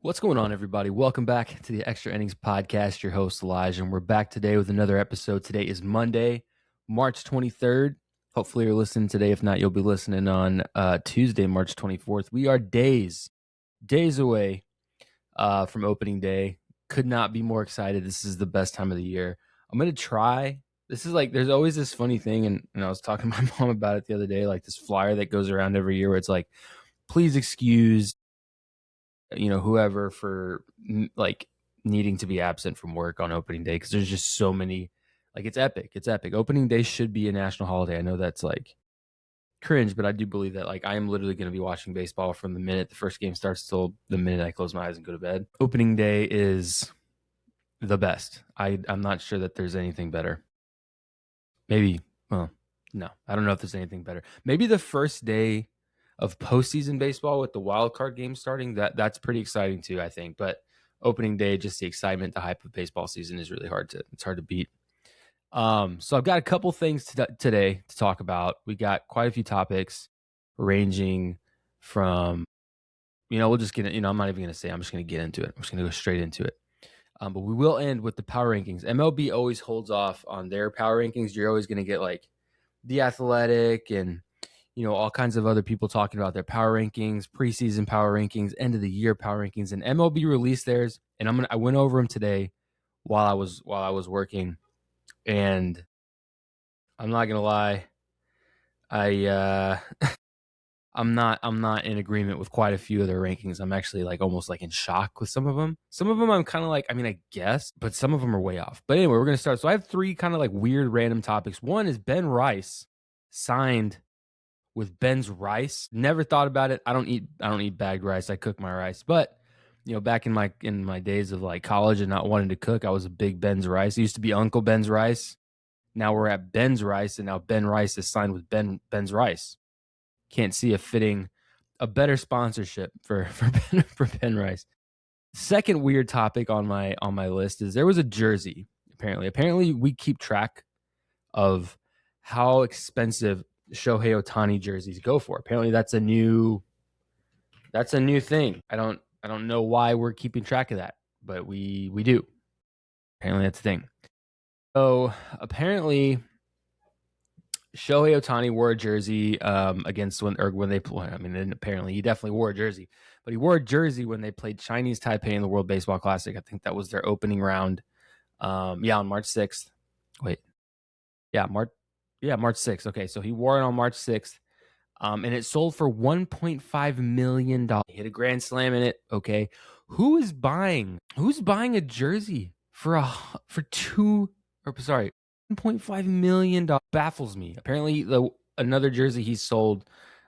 What's going on, everybody? Welcome back to the Extra Innings Podcast. Your host, Elijah, and we're back today with another episode. Today is Monday, March 23rd. Hopefully you're listening today. If not, you'll be listening on Tuesday, March 24th. We are days away from opening day. Could not be more excited. This is the best time of the year. I'm going to try. This is like, there's always this funny thing, and I was talking to my mom about it the other day, like this flyer that goes around every year where it's like, please excuse whoever for like needing to be absent from work on opening day, because there's just so many. Like, it's epic. Opening day should be a national holiday. I know that's like cringe, but I do believe that like I am literally going to be watching baseball from the minute the first game starts till the minute I close my eyes and go to bed. Opening day is the best. I'm not sure that there's anything better. Maybe, well, no, I don't know if there's anything better. Maybe the first day of postseason baseball with the wild card game starting, that's pretty exciting too, I think. But opening day, just the excitement, the hype of baseball season is really hard to beat. So I've got a couple things today to talk about. We got quite a few topics ranging from, we'll just get it. I'm not even going to say, I'm just going to get into it. I'm just going to go straight into it. But we will end with the power rankings. MLB always holds off on their power rankings. You're always going to get like The Athletic and all kinds of other people talking about their power rankings, preseason power rankings, end of the year power rankings, and MLB released theirs. And I went over them today while I was working, and I'm not gonna lie, I'm not in agreement with quite a few of their rankings. I'm actually like almost like in shock with some of them. Some of them I'm kind of like, I guess, but some of them are way off. But anyway, we're gonna start. So I have three kind of like weird random topics. One is Ben Rice signed with Ben's rice. Never thought about it. I don't eat bagged rice. I cook my rice. But back in my days of like college and not wanting to cook, I was a big Ben's Rice. It used to be Uncle Ben's Rice. Now we're at Ben's Rice, and now Ben Rice is signed with Ben's Rice. Can't see a better sponsorship for Ben Rice. Second weird topic on my list is there was a jersey. Apparently we keep track of how expensive Shohei Ohtani jerseys go for. Apparently that's a new thing. I don't know why we're keeping track of that, but we do. Apparently that's a thing. So apparently Shohei Ohtani wore a jersey against when they play. Apparently he definitely wore a jersey, but he wore a jersey when they played Chinese Taipei in the World Baseball Classic. I think that was their opening round. On March 6th. March 6th. Okay, so he wore it on March 6th. And it sold for $1.5 million. He hit a grand slam in it. Okay. Who's buying a jersey for $1.5 million? Baffles me. Apparently another jersey he sold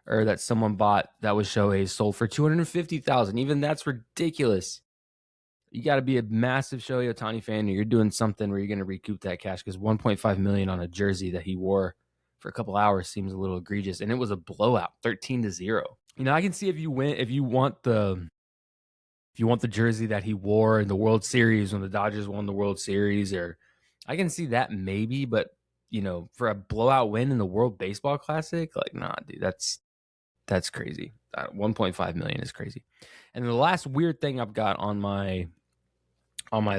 or that someone bought that was Shohei sold for $250,000. Even that's ridiculous. You got to be a massive Shohei Ohtani fan, or you're doing something where you're going to recoup that cash, because $1.5 million on a jersey that he wore for a couple hours seems a little egregious. And it was a blowout, 13-0. I can see if you want the jersey that he wore in the World Series when the Dodgers won the World Series, or I can see that maybe, but for a blowout win in the World Baseball Classic, like, nah, dude, that's crazy. $1.5 million is crazy. And the last weird thing I've got on my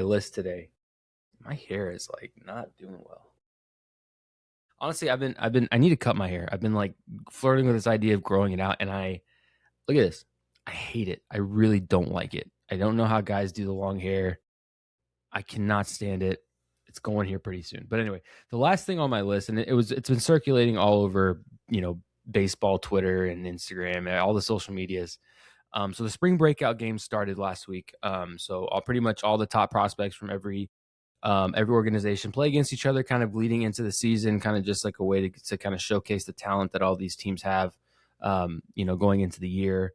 list today, my hair is like not doing well. Honestly, I need to cut my hair. I've been like flirting with this idea of growing it out, and look at this. I hate it. I really don't like it. I don't know how guys do the long hair. I cannot stand it. It's going here pretty soon. But anyway, the last thing on my list, and it's been circulating all over, baseball, Twitter and Instagram, and all the social medias. So the spring breakout game started last week. So pretty much all the top prospects from every organization play against each other, kind of leading into the season, kind of just like a way to kind of showcase the talent that all these teams have, going into the year.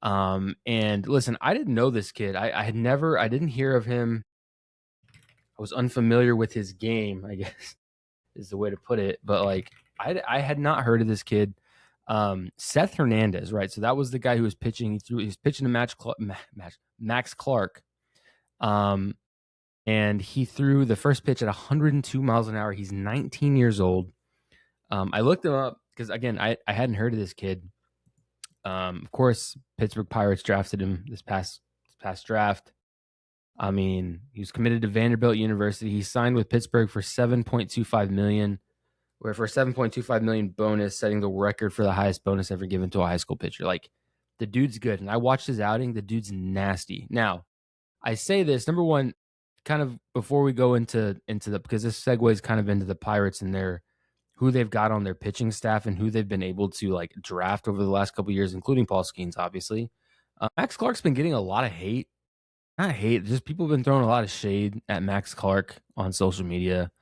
And listen, I didn't know this kid. I didn't hear of him. I was unfamiliar with his game, I guess is the way to put it. But like, I had not heard of this kid. Seth Hernandez, right? So that was the guy who was pitching. He was pitching to Max Clark. And he threw the first pitch at 102 miles an hour. He's 19 years old. I looked him up because, again, I hadn't heard of this kid. Of course, Pittsburgh Pirates drafted him this past past draft. I mean, he was committed to Vanderbilt University. He signed with Pittsburgh for $7.25 million, where for a $7.25 million bonus, setting the record for the highest bonus ever given to a high school pitcher. Like, the dude's good. And I watched his outing. The dude's nasty. Now, I say this, number one, kind of before we go into the, because this segues kind of into the Pirates and their who they've got on their pitching staff and who they've been able to like draft over the last couple of years, including Paul Skeens, obviously. Max Clark's been getting a lot of hate. Not hate, just people have been throwing a lot of shade at Max Clark on social media.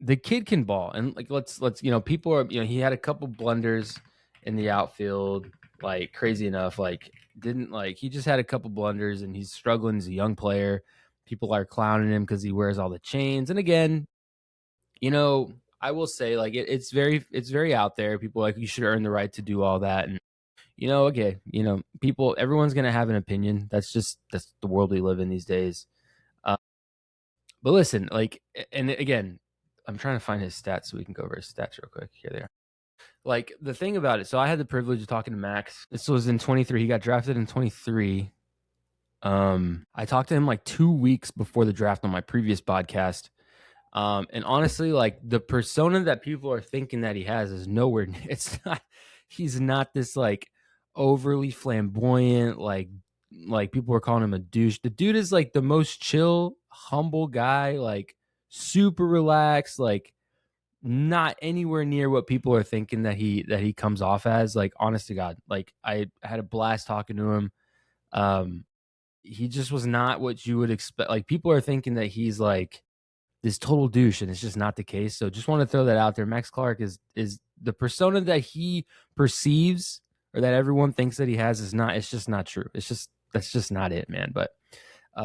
The kid can ball, and like let's people are he had a couple blunders in the outfield, like crazy enough, like didn't like he just had a couple blunders and he's struggling as a young player. People are clowning him because he wears all the chains, and again, I will say like it's very out there. People are like you should earn the right to do all that, and okay, people, everyone's gonna have an opinion. That's the world we live in these days. But listen, like, and again, I'm trying to find his stats so we can go over his stats real quick. Here they are. Like the thing about it, so I had the privilege of talking to Max. This was in 23. He got drafted in 23. I talked to him like 2 weeks before the draft on my previous podcast. And honestly, like the persona that people are thinking that he has is nowhere. It's not. He's not this like overly flamboyant, like people are calling him a douche. The dude is like the most chill, humble guy, like super relaxed, like not anywhere near what people are thinking that he comes off as. Like honest to God, like I had a blast talking to him. He just was not what you would expect. Like people are thinking that he's like this total douche, and it's just not the case. So just want to throw that out there. Max Clark is the persona that he perceives or that everyone thinks that he has is not. It's just not true. That's just not it, man. But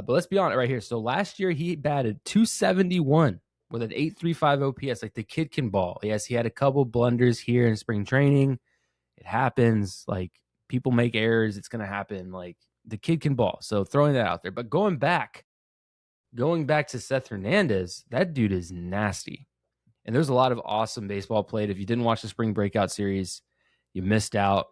let's be on it right here. So last year he batted .271 with an .835 OPS. Like the kid can ball. Yes, he had a couple blunders here in spring training. It happens. Like people make errors. It's gonna happen. Like the kid can ball. So throwing that out there. But going back to Seth Hernandez, that dude is nasty. And there's a lot of awesome baseball played. If you didn't watch the spring breakout series, you missed out.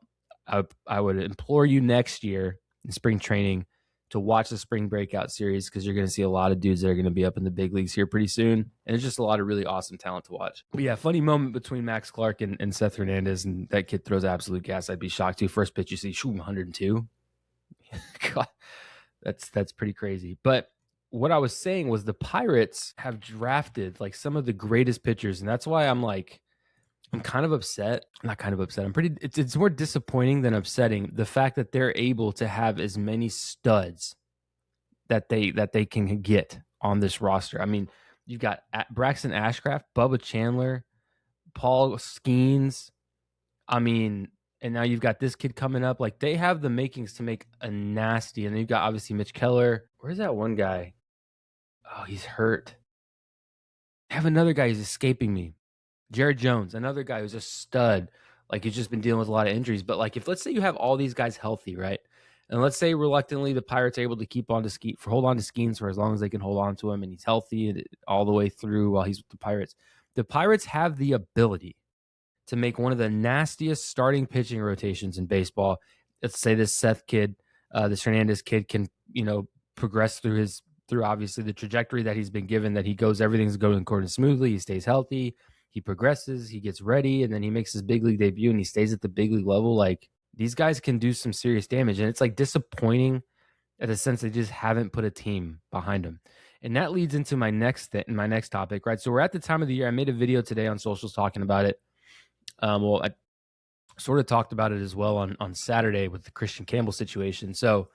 I would implore you next year in spring training to watch the spring breakout series because you're going to see a lot of dudes that are going to be up in the big leagues here pretty soon. And it's just a lot of really awesome talent to watch. But yeah, funny moment between Max Clark and Seth Hernandez, and that kid throws absolute gas. I'd be shocked too. First pitch you see, shoot, 102. God, that's pretty crazy. But what I was saying was the Pirates have drafted like some of the greatest pitchers, and that's why I'm kind of upset. Not kind of upset. It's more disappointing than upsetting the fact that they're able to have as many studs that they can get on this roster. I mean, you've got Braxton Ashcraft, Bubba Chandler, Paul Skeens. I mean, and now you've got this kid coming up. Like they have the makings to make a nasty. And then you've got obviously Mitch Keller. Where's that one guy? Oh, he's hurt. I have another guy who's escaping me. Jared Jones, another guy who's a stud. Like he's just been dealing with a lot of injuries. But like if let's say you have all these guys healthy, right? And let's say reluctantly the Pirates are able to hold on to Skeens for as long as they can hold on to him, and he's healthy all the way through while he's with the Pirates. The Pirates have the ability to make one of the nastiest starting pitching rotations in baseball. Let's say this Seth kid, this Hernandez kid can, progress through obviously the trajectory that he's been given, that everything's going according smoothly. He stays healthy, he progresses, he gets ready, and then he makes his big league debut and he stays at the big league level. Like these guys can do some serious damage, and it's like disappointing in the sense they just haven't put a team behind them. And that leads into my next topic, right? So we're at the time of the year. I made a video today on socials talking about it. I sort of talked about it as well on Saturday with the Christian Campbell situation. So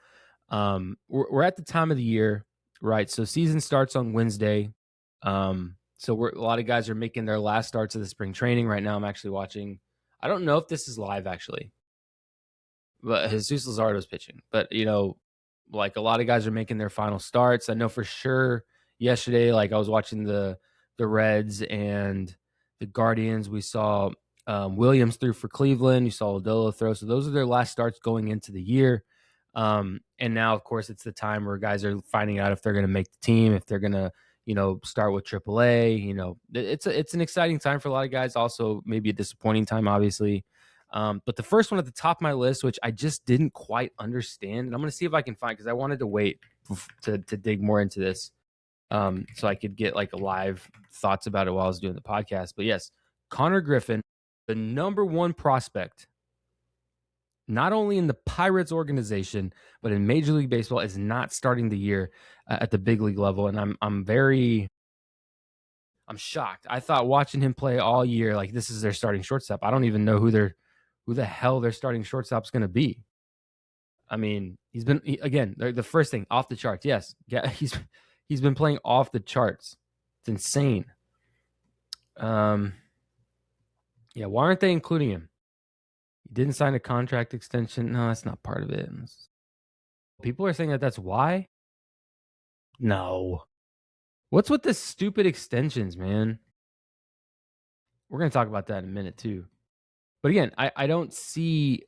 we're at the time of the year, right? So season starts on Wednesday. So a lot of guys are making their last starts of the spring training right now. I'm actually watching. I don't know if this is live actually, but Jesus Luzardo's pitching. But like a lot of guys are making their final starts. I know for sure yesterday, like I was watching the Reds and the Guardians. We saw Williams threw for Cleveland. You saw Lodolo throw. So those are their last starts going into the year. And now, of course, it's the time where guys are finding out if they're going to make the team, if they're going to, start with AAA. It's an exciting time for a lot of guys. Also, maybe a disappointing time, obviously. But the first one at the top of my list, which I just didn't quite understand, and I'm going to see if I can find, because I wanted to wait to dig more into this, so I could get like live thoughts about it while I was doing the podcast. But yes, Connor Griffin, the number one prospect, not only in the Pirates organization, but in Major League Baseball, is not starting the year at the big league level. And I'm shocked. I thought watching him play all year, like this is their starting shortstop. I don't even know who the hell their starting shortstop's going to be. I mean, again, the first thing, off the charts. Yes. Yeah, he's been playing off the charts. It's insane. Yeah, why aren't they including him? He didn't sign a contract extension. No, that's not part of it. People are saying that that's why. No. What's with the stupid extensions, man? We're going to talk about that in a minute too. But again, I don't see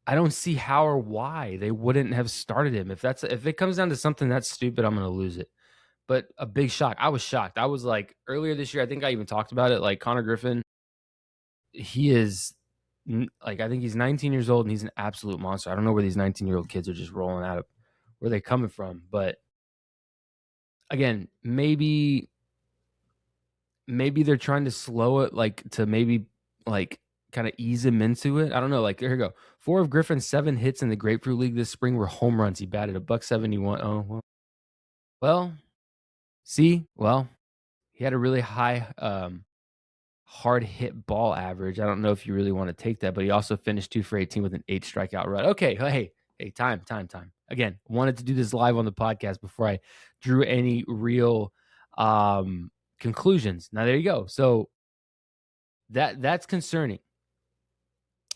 how or why they wouldn't have started him. If it comes down to something that's stupid, I'm going to lose it. But a big shock. I was shocked. I was like, earlier this year, I think I even talked about it, like Connor Griffin, he is like, I think he's 19 years old and he's an absolute monster. I don't know where these 19-year-old kids are just rolling out of, where they coming from. But again, maybe they're trying to slow it, like to maybe like kind of ease him into it. I don't know. Like, here you go. 4 of Griffin's 7 hits in the Grapefruit League this spring were home runs. He batted a .171. Oh, well, see, he had a really high hard hit ball average. I don't know if you really want to take that, but he also finished 2 for 18 with an 8 strikeout run. Okay, hey, time. Again, wanted to do this live on the podcast before I drew any real conclusions. Now there you go. So that's concerning.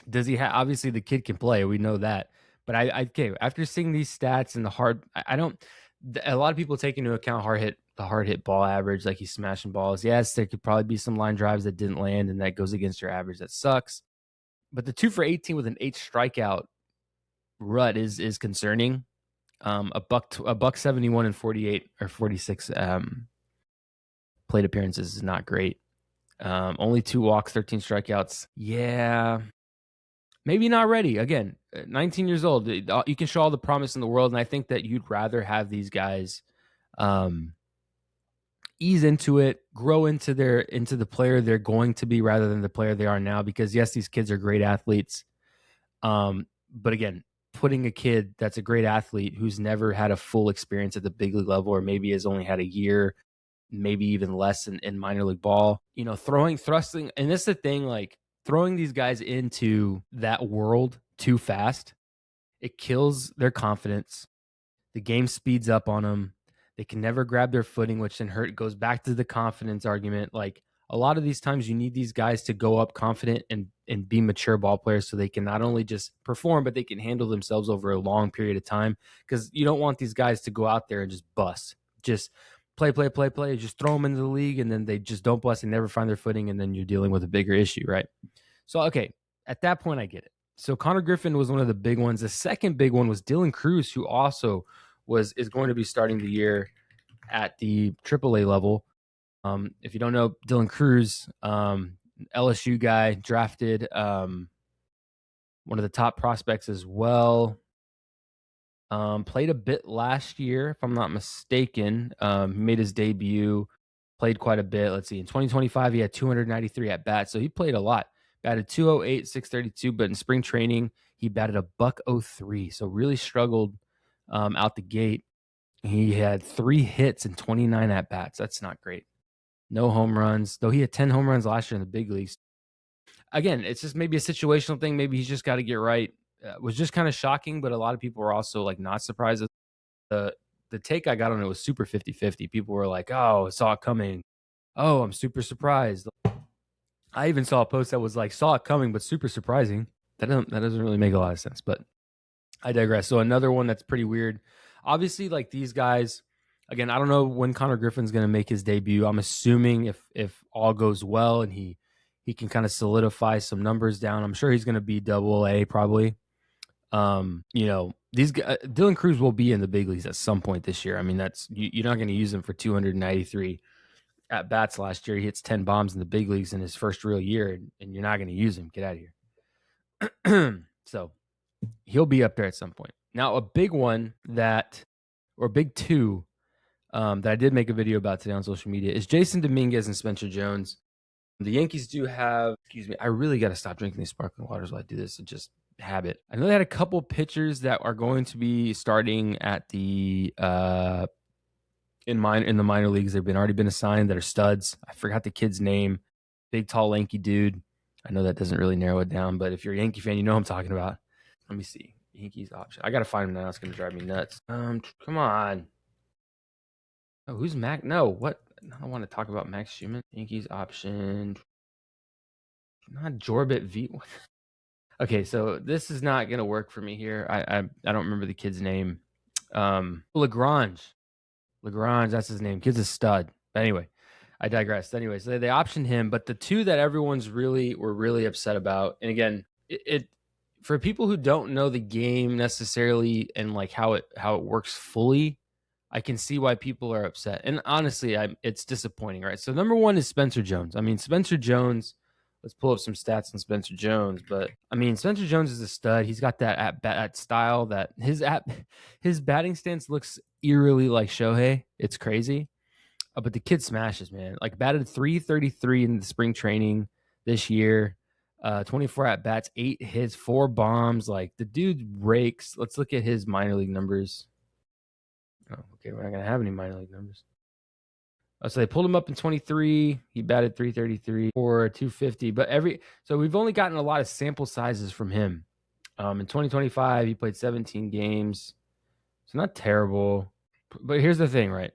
Does he have? Obviously, the kid can play. We know that. But okay, after seeing these stats and I don't. A lot of people take into account the hard hit ball average, like he's smashing balls. Yes, there could probably be some line drives that didn't land, and that goes against your average. That sucks. But the 2 for 18 with an 8 strikeout rut is concerning. A buck 71 and 48 or 46 plate appearances is not great. Only 2 walks, 13 strikeouts. Yeah, maybe not ready. Again, 19 years old. You can show all the promise in the world, and I think that you'd rather have these guys ease into it, grow into the player they're going to be rather than the player they are now. Because yes, these kids are great athletes. But again, putting a kid that's a great athlete who's never had a full experience at the big league level, or maybe has only had a year, maybe even less in minor league ball, thrusting. And that's the thing, like throwing these guys into that world too fast, it kills their confidence. The game speeds up on them. They can never grab their footing, which then goes back to the confidence argument. Like a lot of these times you need these guys to go up confident and be mature ball players so they can not only just perform, but they can handle themselves over a long period of time. Because you don't want these guys to go out there and just bust. Just play, just throw them into the league, and then they just don't bust and never find their footing, and then you're dealing with a bigger issue, right? So, okay, at that point, I get it. So Connor Griffin was one of the big ones. The second big one was Dylan Cruz, who also is going to be starting the year at the AAA level. If you don't know Dylan Cruz, LSU guy, drafted, one of the top prospects as well. Played a bit last year, if I'm not mistaken. He made his debut, played quite a bit. Let's see, in 2025, he had 293 at bats, so he played a lot. Batted 208, 632, but in spring training, he batted a .03, so really struggled out the gate. He had 3 hits and 29 at bats. That's not great. No home runs, though he had 10 home runs last year in the big leagues. Again, it's just maybe a situational thing. Maybe he's just got to get right. Was just kind of shocking, but a lot of people were also like not surprised. The take I got on it was super 50-50. People were like, oh, saw it coming. Oh, I'm super surprised. I even saw a post that was like, saw it coming, but super surprising. That doesn't really make a lot of sense, but I digress. So another one that's pretty weird. Obviously, like these guys, again, I don't know when Connor Griffin's going to make his debut. I'm assuming if all goes well and he can kind of solidify some numbers down, I'm sure he's going to be AA probably. These guys, Dylan Cruz will be in the big leagues at some point this year. I mean, you're not going to use him for 293 at bats last year. He hits 10 bombs in the big leagues in his first real year, and you're not going to use him. Get out of here. So he'll be up there at some point. Now, a big one or big two that I did make a video about today on social media is Jason Dominguez and Spencer Jones. The Yankees do have, excuse me, I really got to stop drinking these sparkling waters while I do this. It's just habit. I know they had a couple pitchers that are going to be starting at the in the minor leagues. They've already been assigned that are studs. I forgot the kid's name. Big, tall, lanky dude. I know that doesn't really narrow it down, but if you're a Yankee fan, you know what I'm talking about. Let me see. Yankees option. I gotta find him now. It's gonna drive me nuts. Come on. Oh, who's Mac? No, what? I don't want to talk about Max Schumann. Yankees option. Not Jorbit V. Okay, so this is not gonna work for me here. I don't remember the kid's name. Lagrange. That's his name. Kid's a stud. But anyway, I digress. Anyway, so they optioned him, but the two that everyone's were really upset about, and again, it for people who don't know the game necessarily and like how it works fully, I can see why people are upset. And honestly, it's disappointing, right? So number one is Spencer Jones. I mean, Spencer Jones. Let's pull up some stats on Spencer Jones. But I mean, Spencer Jones is a stud. He's got that style that his batting stance looks eerily like Shohei. It's crazy. But the kid smashes, man. Like batted 333 in the spring training this year. 24 at bats, 8 hits, 4 bombs. Like the dude rakes. Let's look at his minor league numbers. Oh, okay, we're not gonna have any minor league numbers. So they pulled him up in 23. He batted 333 or 250. But so we've only gotten a lot of sample sizes from him. In 2025, he played 17 games. It's not terrible. But here's the thing, right?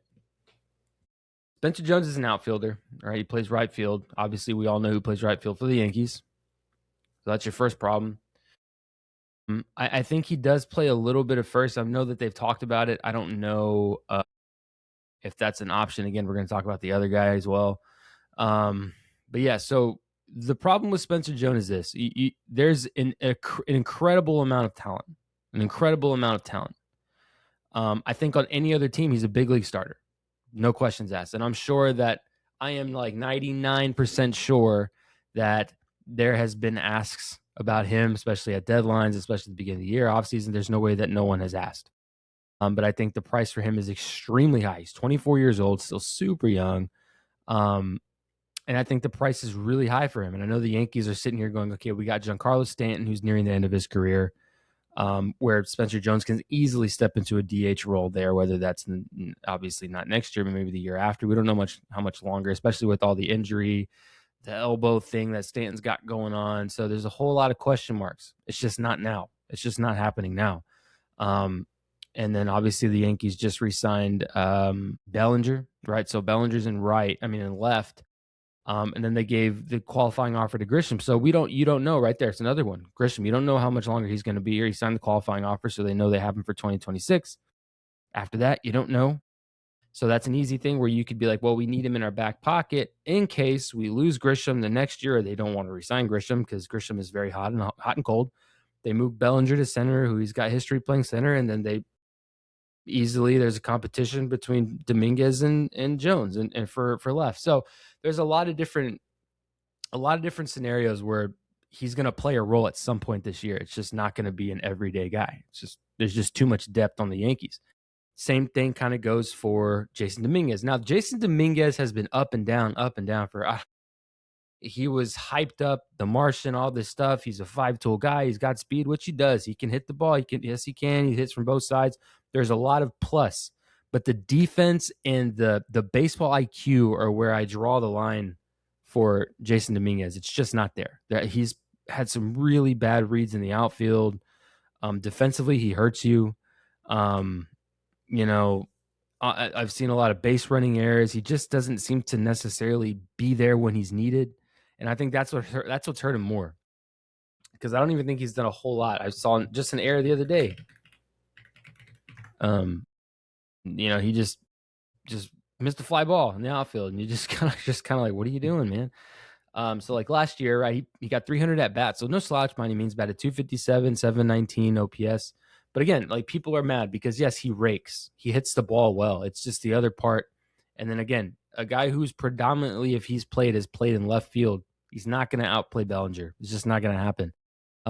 Spencer Jones is an outfielder, right? He plays right field. Obviously, we all know who plays right field for the Yankees. So that's your first problem. I think he does play a little bit of first. I know that they've talked about it. I don't know if that's an option. Again, we're going to talk about the other guy as well. But yeah, so the problem with Spencer Jones is this. There's an incredible amount of talent. I think on any other team, he's a big league starter. No questions asked. And I'm sure that I am like 99% sure that there has been asks about him, especially at deadlines, especially at the beginning of the year, offseason. There's no way that no one has asked. But I think the price for him is extremely high. He's 24 years old, still super young. And I think the price is really high for him. And I know the Yankees are sitting here going, okay, we got Giancarlo Stanton, who's nearing the end of his career, where Spencer Jones can easily step into a DH role there, whether that's obviously not next year, but maybe the year after. We don't know how much longer, especially with all the injury, the elbow thing that Stanton's got going on. So there's a whole lot of question marks. It's just not now. It's just not happening now. And then obviously the Yankees just re-signed Bellinger, right? So Bellinger's in left. And then they gave the qualifying offer to Grisham. So you don't know right there. It's another one. Grisham, you don't know how much longer he's going to be here. He signed the qualifying offer, so they know they have him for 2026. After that, you don't know. So that's an easy thing where you could be like, well, we need him in our back pocket in case we lose Grisham the next year, or they don't want to re-sign Grisham because Grisham is very hot and cold. They move Bellinger to center, who he's got history playing center, and then there's a competition between Dominguez and Jones and for left. So there's a lot of different scenarios where he's going to play a role at some point this year. It's just not going to be an everyday guy. There's just too much depth on the Yankees. Same thing kind of goes for Jason Dominguez. Now, Jason Dominguez has been up and down for he was hyped up, the Martian, all this stuff. He's a 5-tool guy. He's got speed, which he does. He can hit the ball. Yes, he can. He hits from both sides. There's a lot of plus, but the defense and the baseball IQ are where I draw the line for Jason Dominguez. It's just not there. He's had some really bad reads in the outfield. Defensively, he hurts you. I've seen a lot of base running errors. He just doesn't seem to necessarily be there when he's needed. And I think that's what's hurt him more, because I don't even think he's done a whole lot. I saw just an error the other day. He just missed a fly ball in the outfield, and you just kind of like, what are you doing, man? So like last year, right, he got 300 at bats, so no slouch by any means. Batted 257, 719 OPS. But again, like people are mad because yes, he rakes, he hits the ball well. It's just the other part. And then again, a guy who's predominantly, if he's played, has played in left field. He's not going to outplay Bellinger. It's just not going to happen.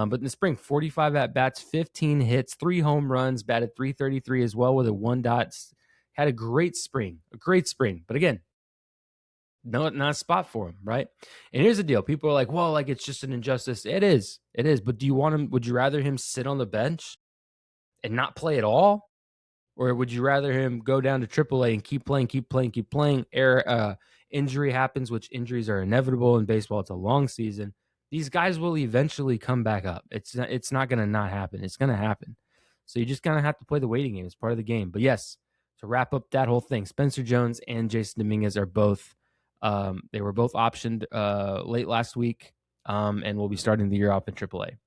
But in the spring, 45 at-bats, 15 hits, 3 home runs, batted .333 as well with a 1 dot. Had a great spring. But again, not a spot for him, right? And here's the deal. People are like, well, like it's just an injustice. It is. But do you want him? Would you rather him sit on the bench and not play at all? Or would you rather him go down to AAA and keep playing? Injury happens, which injuries are inevitable in baseball. It's a long season. These guys will eventually come back up. It's not going to not happen. It's going to happen. So you just kind of have to play the waiting game. It's part of the game. But yes, to wrap up that whole thing, Spencer Jones and Jason Dominguez are both they were both optioned late last week and will be starting the year off in AAA.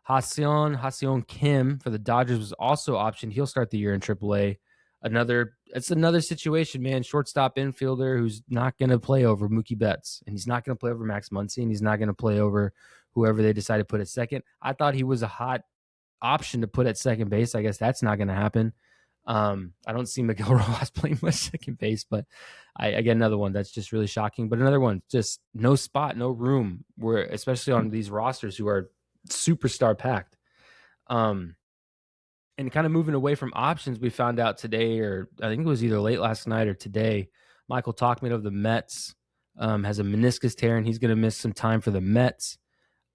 Ha-Seong Kim for the Dodgers was also optioned. He'll start the year in AAA. It's another situation, man. Shortstop infielder who's not going to play over Mookie Betts, and he's not going to play over Max Muncy, and he's not going to play over whoever they decide to put at second. I thought he was a hot option to put at second base. I guess that's not going to happen. I don't see Miguel Rojas playing much second base, but I get another one that's just really shocking. But another one, just no spot, no room, where especially on these rosters who are superstar packed. And kind of moving away from options, we found out today, or I think it was either late last night or today, Michael Tauchman of the Mets has a meniscus tear, and he's going to miss some time for the Mets.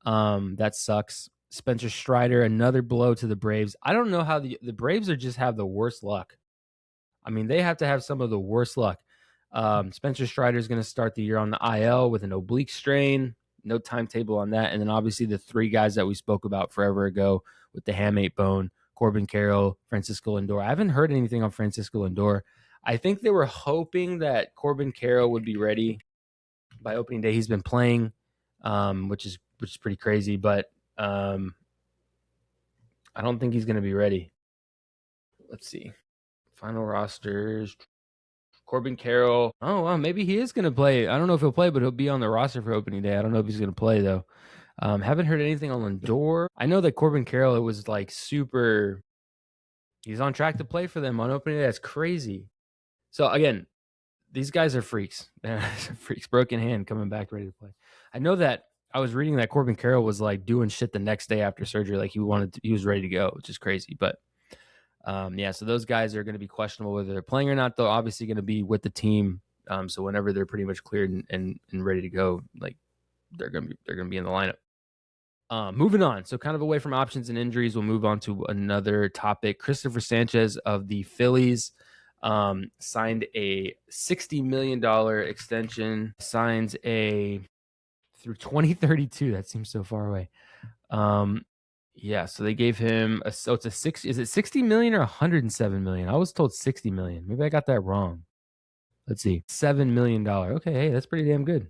That sucks. Spencer Strider, another blow to the Braves. I don't know how the Braves just have the worst luck. I mean, they have to have some of the worst luck. Spencer Strider is going to start the year on the IL with an oblique strain. No timetable on that. And then obviously the 3 guys that we spoke about forever ago with the hamate bone, Corbin Carroll, Francisco Lindor. I haven't heard anything on Francisco Lindor. I think they were hoping that Corbin Carroll would be ready by opening day. He's been playing, which is pretty crazy, but I don't think he's going to be ready. Let's see. Final rosters. Corbin Carroll. Oh, well, maybe he is going to play. I don't know if he'll play, but he'll be on the roster for opening day. I don't know if he's going to play, though. Haven't heard anything on Lindor. I know that Corbin Carroll, it was like super. He's on track to play for them on opening day. That's crazy. So, again, these guys are freaks. Freaks. Broken hand coming back ready to play. I know that I was reading that Corbin Carroll was like doing shit the next day after surgery. Like he was ready to go, which is crazy. But so those guys are going to be questionable whether they're playing or not. They're obviously going to be with the team. So whenever they're pretty much cleared and ready to go, like they're going to be in the lineup. Moving on. So kind of away from options and injuries, we'll move on to another topic. Christopher Sanchez of the Phillies signed a $60 million extension, signs a through 2032. That seems so far away. So they gave him is it 60 million or 107 million? I was told 60 million. Maybe I got that wrong. Let's see. $7 million. Okay, hey, that's pretty damn good.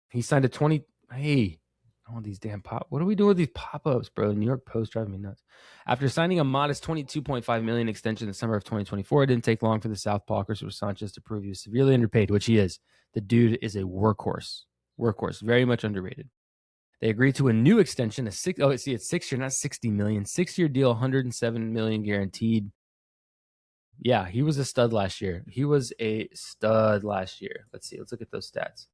He signed a 20. Hey, I want these damn what are we doing with these pop-ups, bro? The New York Post driving me nuts. After signing a modest $22.5 million extension in the summer of 2024, it didn't take long for the Southpaw Christopher Sanchez to prove he was severely underpaid, which he is. The dude is a workhorse, very much underrated. They agreed to a new extension, it's 6-year, not 60 million. 6-year deal, 107 million guaranteed. Yeah, he was a stud last year. Let's see. Let's look at those stats.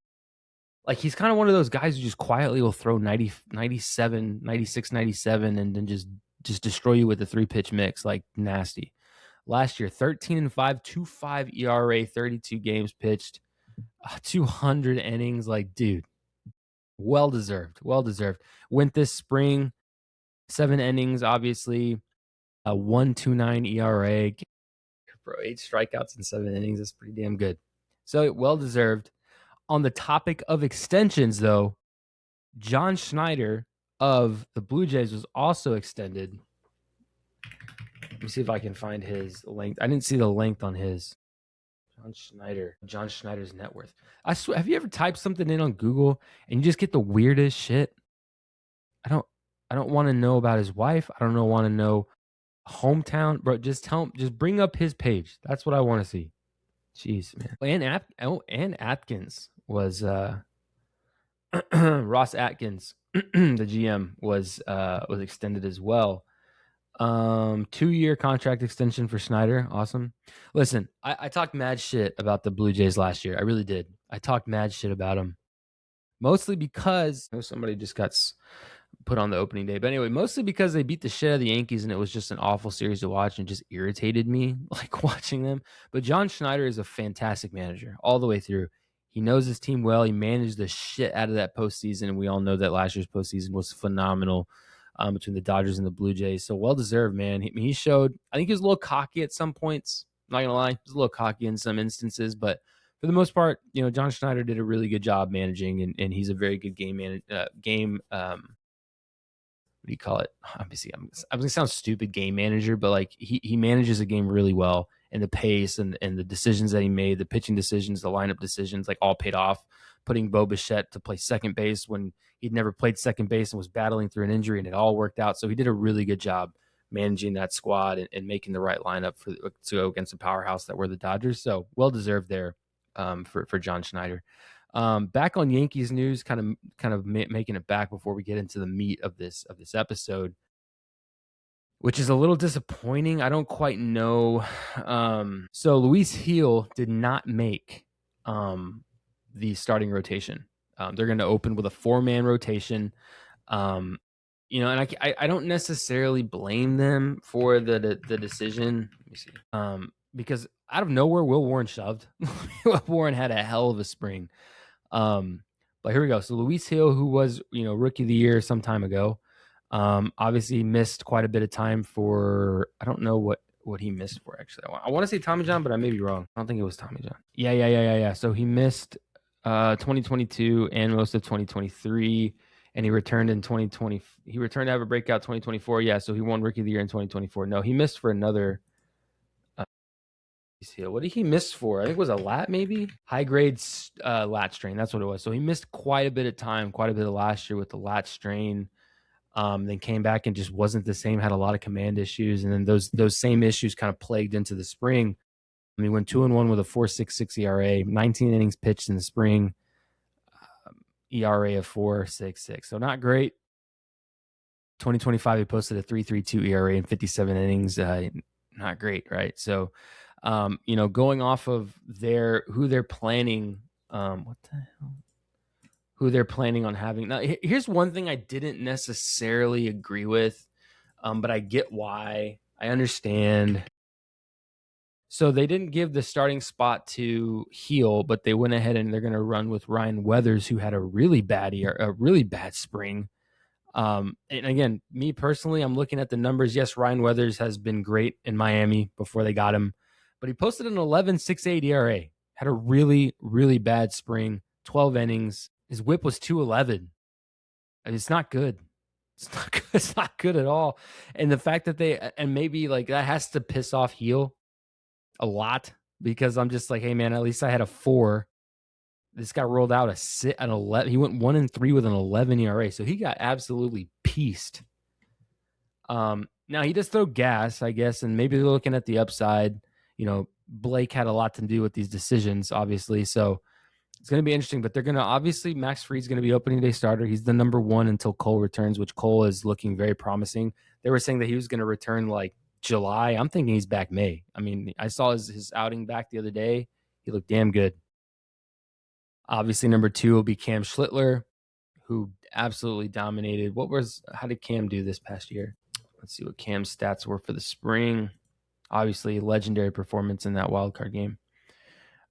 Like, he's kind of one of those guys who just quietly will throw 90, 97, 96, 97, and then just destroy you with a 3-pitch mix, like nasty. Last year, 13-5, 2.5 ERA, 32 games pitched, 200 innings. Like, dude. Well deserved. Went this spring, 7 innings, obviously, a 1.29 ERA. Bro, 8 strikeouts in 7 innings. That's pretty damn good. So well deserved. On the topic of extensions, though, John Schneider of the Blue Jays was also extended. Let me see if I can find his length. I didn't see the length on his. John Schneider's net worth. I swear, have you ever typed something in on Google and you just get the weirdest shit? I don't want to know about his wife. I don't want to know hometown, bro. Just bring up his page. That's what I want to see. Jeez, man. And Atkins was Ross Atkins, the GM was extended as well. 2-year contract extension for Schneider. Awesome. Listen, I talked mad shit about the Blue Jays last year. I really did. I talked mad shit about them. Mostly because somebody just got put on the opening day. But anyway, mostly because they beat the shit out of the Yankees and it was just an awful series to watch and just irritated me like watching them. But John Schneider is a fantastic manager all the way through. He knows his team well. He managed the shit out of that postseason, and we all know that last year's postseason was phenomenal between the Dodgers and the Blue Jays. So well deserved, man. He showed. I think he was a little cocky at some points. I'm not gonna lie, he was a little cocky in some instances, but for the most part, John Schneider did a really good job managing, and he's a very good what do you call it? Obviously, I'm going to sound stupid, game manager, but like he manages a game really well, and the pace and the decisions that he made, the pitching decisions, the lineup decisions, like all paid off. Putting Bo Bichette to play second base when he'd never played second base and was battling through an injury, and it all worked out. So he did a really good job managing that squad and making the right lineup to go against the powerhouse that were the Dodgers. So well deserved there for John Schneider. Back on Yankees news, kind of making it back before we get into the meat of this episode, which is a little disappointing. I don't quite know. So Luis Gil did not make the starting rotation. They're going to open with a 4-man rotation. And I don't necessarily blame them for the decision. Let me see. Because out of nowhere, Will Warren shoved. Will Warren had a hell of a spring. But here we go. So Luis Gil, who was, rookie of the year some time ago, obviously missed quite a bit of time for, I don't know what he missed for, actually. I want to say Tommy John, but I may be wrong. I don't think it was Tommy John. Yeah. So he missed 2022 and most of 2023, and he returned in 2020. He returned to have a breakout 2024. Yeah, so he won rookie of the year in 2024. No, he missed for another. What did he miss for? I think it was a lat, maybe high grade lat strain. That's what it was. So he missed quite a bit of time, quite a bit of last year with the lat strain. Then came back and just wasn't the same. Had a lot of command issues, and then those same issues kind of plagued into the spring. He went 2-1 with a 4.66 ERA, 19 innings pitched in the spring, ERA of 4.66. So not great. 2025, he posted a 3.32 ERA in 57 innings. Not great, right? So. Going off of who they're planning, who they're planning on having. Now, here's one thing I didn't necessarily agree with, but I get why. I understand. So they didn't give the starting spot to Gil, but they went ahead and they're going to run with Ryan Weathers, who had a really bad spring. And again, me personally, I'm looking at the numbers. Yes, Ryan Weathers has been great in Miami before they got him, but he posted an 11.68 ERA, had a really, really bad spring, 12 innings. His whip was 211. It's not good. It's not good. It's not good at all. And the fact that maybe like that has to piss off Gil a lot, because I'm just like, hey man, at least I had a 4. This guy rolled out an 11. He went 1-3 with an 11 ERA, so he got absolutely pieced. Now he does throw gas, I guess, and maybe they're looking at the upside. Blake had a lot to do with these decisions, obviously, so it's going to be interesting. But they're going to obviously Max Fried's going to be opening day starter. He's the number 1 until Cole returns, which Cole is looking very promising. They were saying that he was going to return like July. I'm thinking he's back May. I mean, I saw his outing back the other day. He looked damn good. Obviously, number 2 will be Cam Schlittler, who absolutely dominated. How did Cam do this past year? Let's see what Cam's stats were for the spring. Obviously, legendary performance in that wild card game.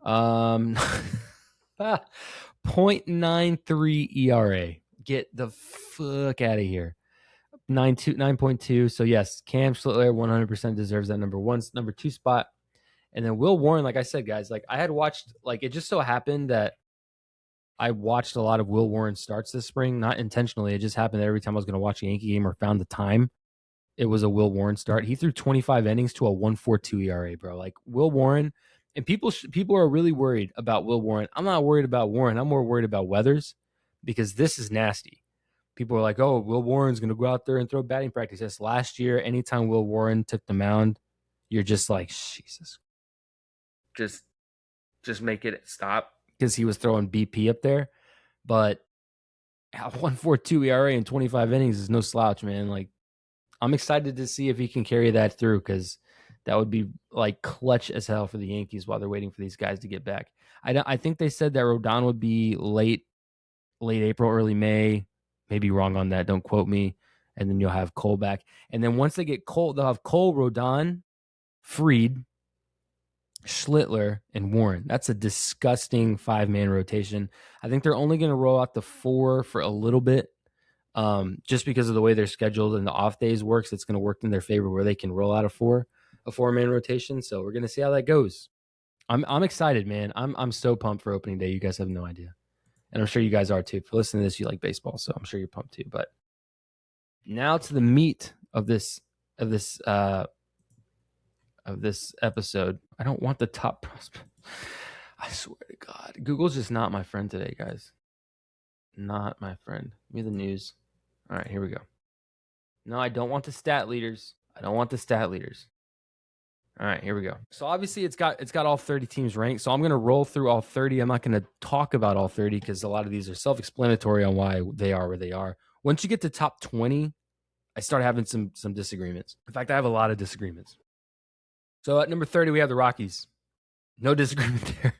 0.93 ERA. Get the fuck out of here. 9.2. So yes, Cam Schlittler 100% deserves that number 2 spot. And then Will Warren, like I said, guys, like I had watched, like it just so happened that I watched a lot of Will Warren starts this spring, not intentionally. It just happened that every time I was going to watch a Yankee game or found the time, it was a Will Warren start. He threw 25 innings to a 1.42 ERA, bro. Like Will Warren, and people are really worried about Will Warren. I'm not worried about Warren. I'm more worried about Weathers, because this is nasty. People are like, oh, Will Warren's going to go out there and throw batting practice. Yes, last year, anytime Will Warren took the mound, you're just like, Jesus. Just make it stop, because he was throwing BP up there. But 1.42 ERA in 25 innings is no slouch, man. Like, I'm excited to see if he can carry that through, because that would be like clutch as hell for the Yankees while they're waiting for these guys to get back. I think they said that Rodon would be late April, early May. Maybe wrong on that. Don't quote me. And then you'll have Cole back. And then once they get Cole, they'll have Cole, Rodon, Fried, Schlittler, and Warren. That's a disgusting 5-man rotation. I think they're only going to roll out the 4 for a little bit, just because of the way they're scheduled and the off days works. It's going to work in their favor where they can roll out a 4-man rotation. So we're going to see how that goes. I'm excited, man. I'm so pumped for opening day. You guys have no idea, and I'm sure you guys are too. If you listen to this, you like baseball, so I'm sure you're pumped too. But now to the meat of this episode. I don't want the top prospect. I swear to God, Google's just not my friend today, guys. Not my friend. Give me the news. All right, here we go. No, I don't want the stat leaders. All right, here we go. So obviously it's got all 30 teams ranked. So I'm going to roll through all 30. I'm not going to talk about all 30 because a lot of these are self-explanatory on why they are where they are. Once you get to top 20, I start having some disagreements. In fact, I have a lot of disagreements. So at number 30, we have the Rockies. No disagreement there.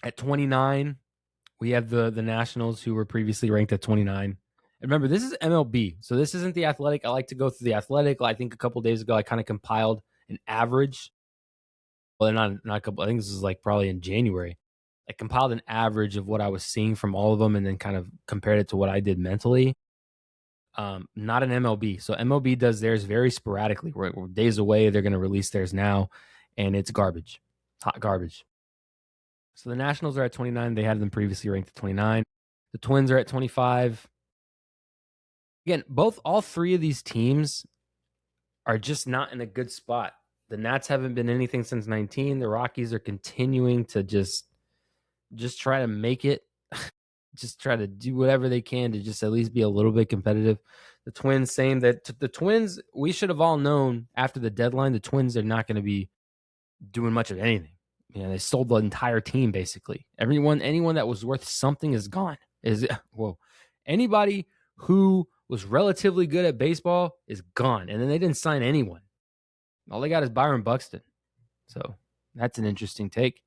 At 29, we have the Nationals, who were previously ranked at 29. And remember, this is MLB, so this isn't the Athletic. I like to go through the Athletic. I think a couple days ago, I kind of compiled an average. Well, not a couple. I think this is like probably in January. I compiled an average of what I was seeing from all of them, and then kind of compared it to what I did mentally. Not an MLB. So MLB does theirs very sporadically. We're days away. They're going to release theirs now, and it's garbage. Hot garbage. So the Nationals are at 29. They had them previously ranked at 29. The Twins are at 25. Again, all 3 of these teams are just not in a good spot. The Nats haven't been anything since 19. The Rockies are continuing to just try to make it, just try to do whatever they can to just at least be a little bit competitive. The Twins, saying that the Twins, we should have all known after the deadline, the Twins are not going to be doing much of anything. They sold the entire team basically. Anyone that was worth something is gone. Anybody who was relatively good at baseball is gone, and then they didn't sign anyone. All they got is Byron Buxton. So that's an interesting take.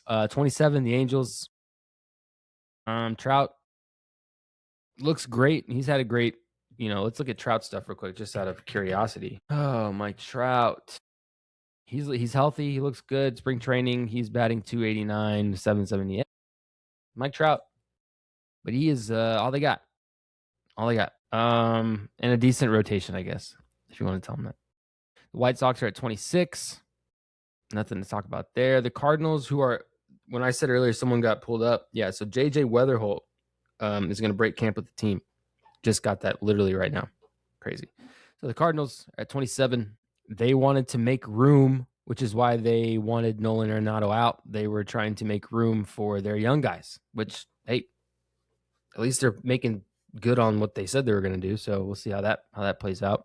27, the Angels. Trout looks great. He's had a great, let's look at Trout stuff real quick, just out of curiosity. Oh, Mike Trout. He's healthy. He looks good. Spring training, he's batting 289, 778. Mike Trout. But he is all they got. And a decent rotation, I guess, if you want to tell them that. The White Sox are at 26. Nothing to talk about there. The Cardinals, who are, when I said earlier someone got pulled up, yeah, so J.J. Weatherholt is going to break camp with the team. Just got that literally right now. Crazy. So the Cardinals are at 27. They wanted to make room, which is why they wanted Nolan Arenado out. They were trying to make room for their young guys, which, hey, at least they're making good on what they said they were going to do. So we'll see how that plays out.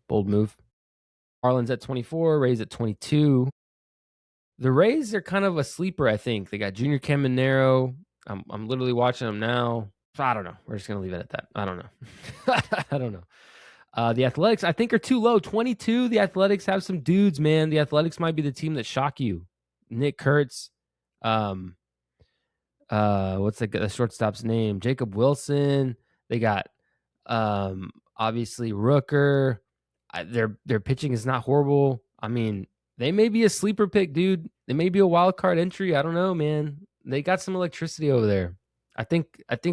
Bold move. Marlins at 24, Rays at 22. The Rays are kind of a sleeper, I think. They got Junior Caminero. I'm literally watching them now. I don't know. We're just going to leave it at that. I don't know. I don't know. The Athletics, I think, are too low. 22, the Athletics have some dudes, man. The Athletics might be the team that shock you. Nick Kurtz. What's the shortstop's name? Jacob Wilson. They got obviously Rooker. Their pitching is not horrible. I mean, they may be a sleeper pick, dude. They may be a wild card entry. I don't know, man. They got some electricity over there. I think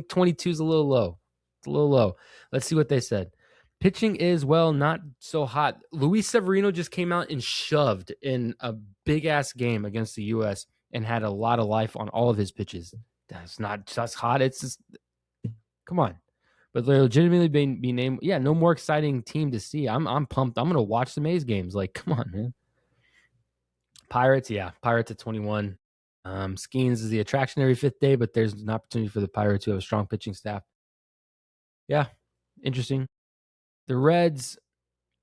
22 is a little low. It's a little low. Let's see what they said. Pitching is, well, not so hot. Luis Severino just came out and shoved in a big-ass game against the U.S. and had a lot of life on all of his pitches. That's not just hot. It's just, come on. But they're legitimately be named. Yeah, no more exciting team to see. I'm pumped. I'm going to watch the Mays games. Like, come on, man. Pirates, yeah. Pirates at 21. Skeens is the attraction every 5th day, but there's an opportunity for the Pirates who have a strong pitching staff. Yeah, interesting. The Reds,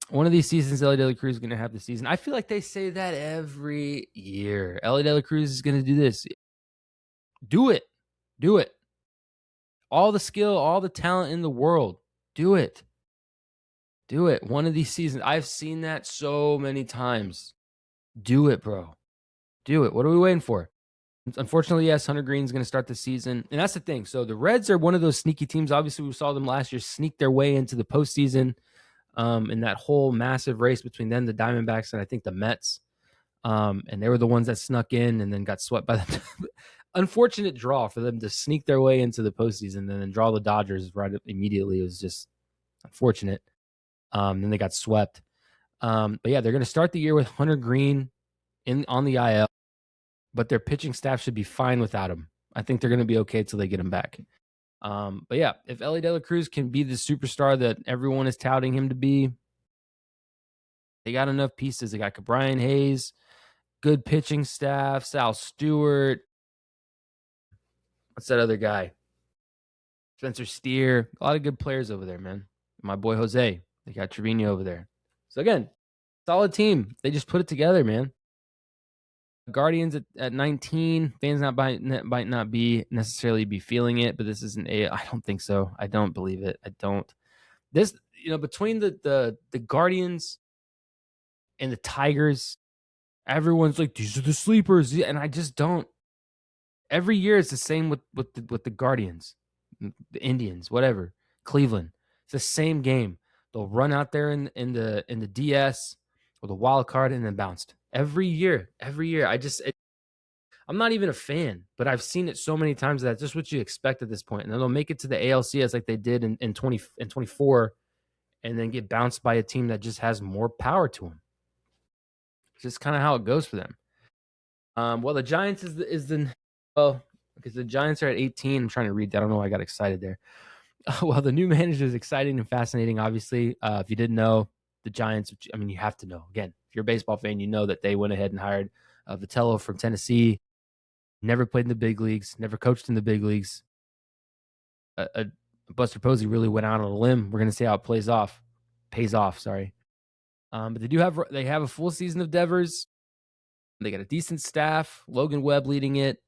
one of these seasons, Ellie De La Cruz is going to have the season. I feel like they say that every year. Ellie De La Cruz is going to do this. Do it. Do it. All the skill, all the talent in the world. Do it. Do it. One of these seasons. I've seen that so many times. Do it, bro. Do it. What are we waiting for? Unfortunately, yes, Hunter Green's going to start the season. And that's the thing. So the Reds are one of those sneaky teams. Obviously, we saw them last year sneak their way into the postseason in that whole massive race between them, the Diamondbacks, and I think the Mets. And they were the ones that snuck in and then got swept by them. Unfortunate draw for them to sneak their way into the postseason and then draw the Dodgers right immediately. It was just unfortunate. Then they got swept. But yeah, they're going to start the year with Hunter Green on the IL, but their pitching staff should be fine without him. I think they're going to be okay until they get him back. But yeah, if Ellie De La Cruz can be the superstar that everyone is touting him to be, they got enough pieces. They got Brian Hayes, good pitching staff, Sal Stewart. What's that other guy? Spencer Steer. A lot of good players over there, man. My boy Jose. They got Trevino over there. So again, solid team. They just put it together, man. Guardians at 19. Fans might not be necessarily be feeling it, but this isn't I don't think so. I don't believe it. I don't. This, between the Guardians and the Tigers, everyone's like, these are the sleepers, and I just don't. Every year it's the same with the Guardians, the Indians, whatever, Cleveland. It's the same game. They'll run out there in the DS or the wild card and then bounced every year. I'm not even a fan, but I've seen it so many times that it's just what you expect at this point. And then they'll make it to the ALCS like they did in 24, and then get bounced by a team that just has more power to them. It's just kind of how it goes for them. Well, the Giants because the Giants are at 18. I'm trying to read that. I don't know why I got excited there. Well, the new manager is exciting and fascinating, obviously. If you didn't know, the Giants, you have to know. Again, if you're a baseball fan, you know that they went ahead and hired Vitello from Tennessee. Never played in the big leagues, never coached in the big leagues. Buster Posey really went out on a limb. We're going to see how it pays off. But they have a full season of Devers. They got a decent staff. Logan Webb leading it.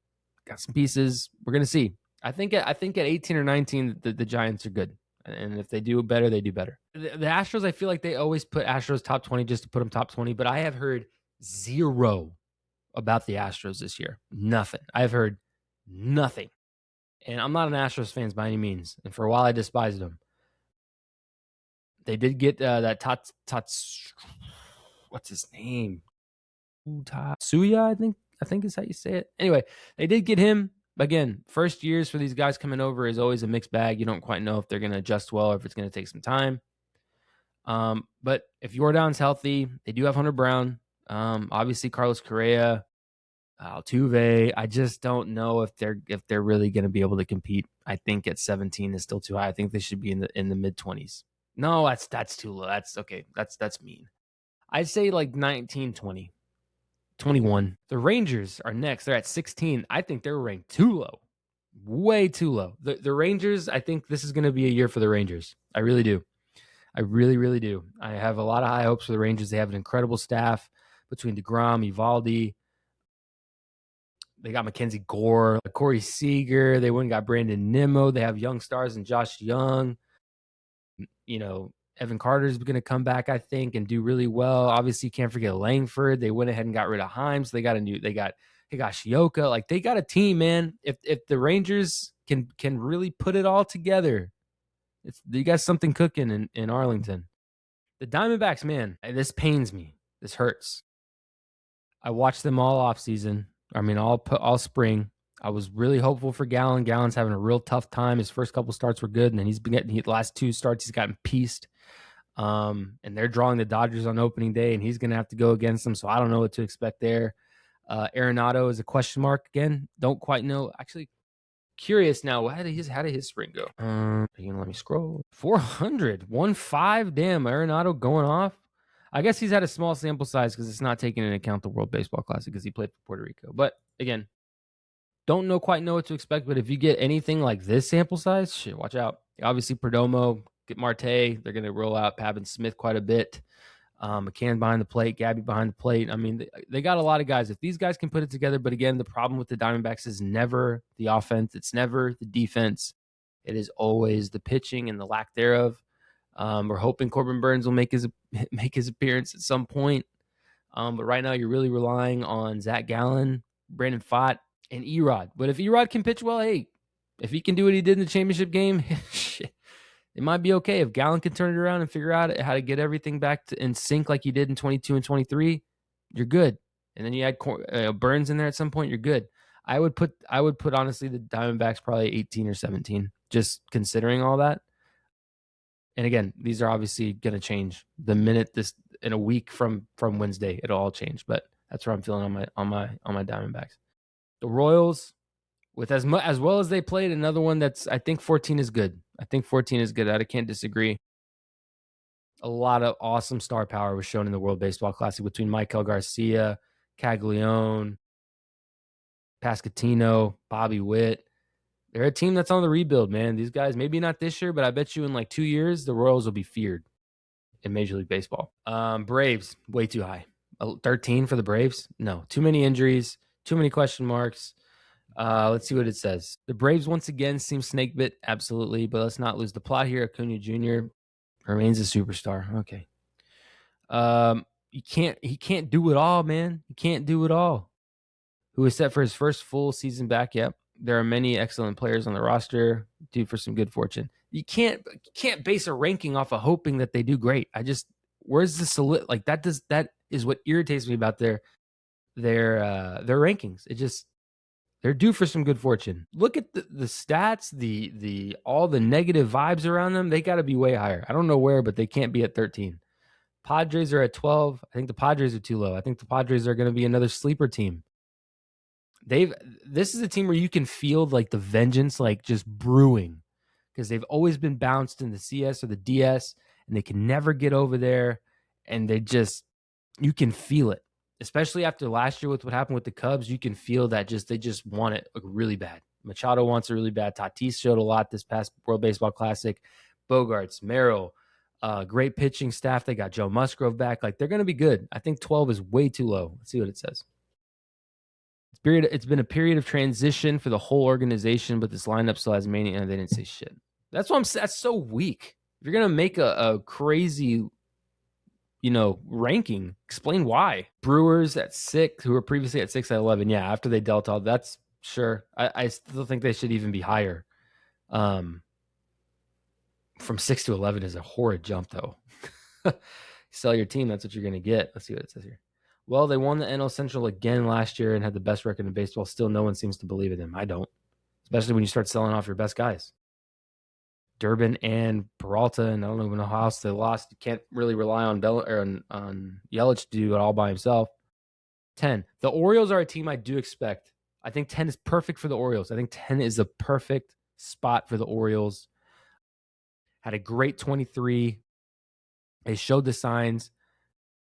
Got some pieces. We're going to see. I think at 18 or 19, the Giants are good. And if they do better, they do better. The Astros, I feel like they always put Astros top 20 just to put them top 20. But I have heard zero about the Astros this year. Nothing. I've heard nothing. And I'm not an Astros fan by any means. And for a while, I despised them. They did get that Tots. What's his name? Suya, I think is how you say it. Anyway, they did get him. Again, first years for these guys coming over is always a mixed bag. You don't quite know if they're going to adjust well or if it's going to take some time. But if Yordan's healthy, they do have Hunter Brown. Obviously, Carlos Correa, Altuve. I just don't know if they're really going to be able to compete. I think at 17 is still too high. I think they should be in the mid 20s. No, that's too low. That's okay. That's mean. I'd say like 19, 20. 21. The Rangers are next. They're at 16. I think they're ranked too low. Way too low. The Rangers, I think this is going to be a year for the Rangers. I really do. I really, really do. I have a lot of high hopes for the Rangers. They have an incredible staff between DeGrom, Evaldi. They got Mackenzie Gore, Corey Seager. They went and got Brandon Nimmo. They have young stars and Josh Young. Evan Carter's going to come back, I think, and do really well. Obviously, you can't forget Langford. They went ahead and got rid of Himes. They got Higashioka. Like, they got a team, man. If the Rangers can really put it all together, you got something cooking in Arlington. The Diamondbacks, man, this pains me. This hurts. I watched them all off season. All spring. I was really hopeful for Gallen. Gallen's having a real tough time. His first couple starts were good, and then he's been getting the last two starts. He's gotten pieced. And they're drawing the Dodgers on opening day, and he's going to have to go against them. So I don't know what to expect there. Arenado is a question mark again. Don't quite know. Actually, curious now. How did his spring go? Are you going to let me scroll? 400. 1-5. Damn, Arenado going off. I guess he's had a small sample size because it's not taking into account the World Baseball Classic because he played for Puerto Rico. But again, don't quite know what to expect. But if you get anything like this sample size, shit, watch out. Obviously, Perdomo, get Marte. They're going to roll out Pavin Smith quite a bit. McCann behind the plate, Gabby behind the plate. I mean, they got a lot of guys. If these guys can put it together, but again, the problem with the Diamondbacks is never the offense. It's never the defense. It is always the pitching and the lack thereof. We're hoping Corbin Burns will make his appearance at some point. But right now, you're really relying on Zach Gallen, Brandon Pfaadt, and Erod. But if Erod can pitch well, hey, if he can do what he did in the championship game, shit, it might be okay. If Gallen can turn it around and figure out how to get everything back in sync like he did in 22 and 23, you're good. And then you add Burns in there at some point, you're good. I would put honestly the Diamondbacks probably 18 or 17, just considering all that. And again, these are obviously going to change the minute this in a week from Wednesday. It'll all change, but that's where I'm feeling on my Diamondbacks. The Royals, with as well as they played, another one that's I think 14 is good. I can't disagree. A lot of awesome star power was shown in the World Baseball Classic between Michael Garcia, Caglione, Pasquantino, Bobby Witt. They're a team that's on the rebuild, man. These guys, maybe not this year, but I bet you in like 2 years, the Royals will be feared in Major League Baseball. Braves, way too high. 13 for the Braves? No, too many injuries, too many question marks. Let's see what it says. The Braves once again seem snake bit, absolutely, but let's not lose the plot here. Acuna Jr. remains a superstar. Okay. He can't do it all, man. He can't do it all. Who is set for his first full season back? Yep. There are many excellent players on the roster due for some good fortune. You can't base a ranking off of hoping that they do great. Where's the solid like that is what irritates me about their rankings. They're due for some good fortune. Look at the stats, the all the negative vibes around them. They got to be way higher. I don't know where, but they can't be at 13. Padres are at 12. I think the Padres are too low. I think the Padres are going to be another sleeper team. This is a team where you can feel like the vengeance like just brewing because they've always been bounced in the CS or the DS and they can never get over there, and you can feel it. Especially after last year with what happened with the Cubs, you can feel that they just want it really bad. Machado wants it really bad. Tatis showed a lot this past World Baseball Classic. Bogarts, Merrill, great pitching staff. They got Joe Musgrove back. Like, they're going to be good. I think 12 is way too low. Let's see what it says. It's been a period of transition for the whole organization, but this lineup still has mania. They didn't say shit. That's so weak. If you're going to make a crazy ranking, explain why. Brewers at 6, who were previously at 6 at 11. Yeah, after they dealt all, that's sure. I still think they should even be higher. From 6 to 11 is a horrid jump, though. Sell your team, that's what you're going to get. Let's see what it says here. Well, they won the NL Central again last year and had the best record in baseball. Still, no one seems to believe in them. I don't, especially when you start selling off your best guys. Durbin and Peralta, and I don't even know how else they lost. You can't really rely on on Yelich to do it all by himself. 10. The Orioles are a team I do expect. I think 10 is perfect for the Orioles. I think 10 is the perfect spot for the Orioles. Had a great 23. They showed the signs.